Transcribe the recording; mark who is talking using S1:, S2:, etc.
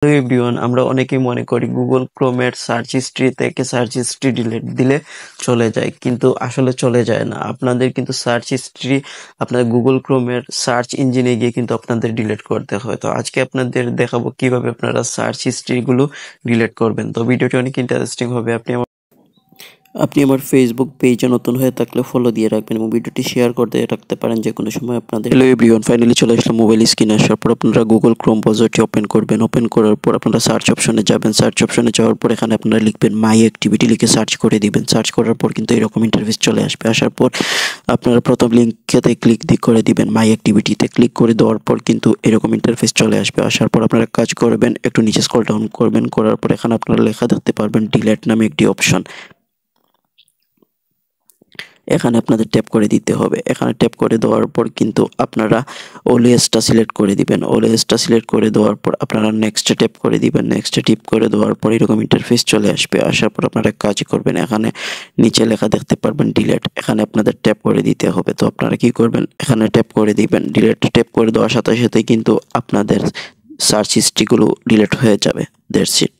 S1: Hello everyone, আমরা অনেকেই মনে করি গুগল ক্রোমের সার্চ হিস্ট্রি থেকে সার্চ হিস্ট্রি ডিলিট দিলে চলে যায়, কিন্তু আসলে চলে যায় না। আপনাদের কিন্তু সার্চ হিস্ট্রি আপনার গুগল ক্রোমের সার্চ ইঞ্জিনে গিয়ে কিন্তু আপনাদের ডিলিট করতে হয়। তো আজকে আপনাদের দেখাবো কিভাবে আপনারা সার্চ হিস্ট্রিগুলো ডিলিট করবেন। তো ভিডিওটি অনেক ইন্টারেস্টিং হবে। আপনি আমার ফেসবুক পেজে নতুন হয়ে থাকলে ফলো দিয়ে রাখবেন এবং ভিডিওটি শেয়ার করতে রাখতে পারেন যে কোনো সময় আপনাদের। হ্যালো এভরিওয়ান, ফাইনালি চলে আসলাম মোবাইল স্ক্রিনে। আসার পর আপনারা গুগল ক্রোম ব্রাউজারটি ওপেন করবেন। ওপেন করার পর আপনারা সার্চ অপশনে যাবেন। সার্চ অপশনে যাওয়ার পর এখানে আপনারা লিখবেন মাই অ্যাক্টিভিটি, লিখে সার্চ করে দিবেন। সার্চ করার পর কিন্তু এরকম ইন্টারফেস চলে আসবে। আসার পর আপনারা প্রথম লিঙ্কেতে ক্লিক করে দিবেন, মাই অ্যাক্টিভিটিতে ক্লিক করে দেওয়ার পর কিন্তু এরকম ইন্টারফেস চলে আসবে। আসার পর আপনারা কাজ করবেন, একটু নিচে স্ক্রল ডাউন করবেন। করার পর এখানে আপনারা লেখা দেখতে পারবেন ডিলিট নামে একটি অপশন। এখানে আপনাদের ট্যাপ করে দিতে হবে। এখানে ট্যাপ করে দেওয়ার পর কিন্তু আপনারা অলওয়েজটা সিলেক্ট করে দিবেন। অলওয়েজটা সিলেক্ট করে দেওয়ার পর আপনারা নেক্সটে ট্যাপ করে দিবেন। নেক্সটে টিপ করে দেওয়ার পর এরকম ইন্টারফেস চলে আসবে। আসার পর আপনারা কাজ করবেন, এখানে নিচে লেখা দেখতে পারবেন ডিলিট, এখানে আপনাদের ট্যাপ করে দিতে হবে। তো আপনারা কি করবেন, এখানে ট্যাপ করে দিবেন। ডিলিট ট্যাপ করে দেওয়ার সাথে সাথে কিন্তু আপনাদের সার্চ হিস্ট্রিগুলো ডিলিট হয়ে যাবে। That's it.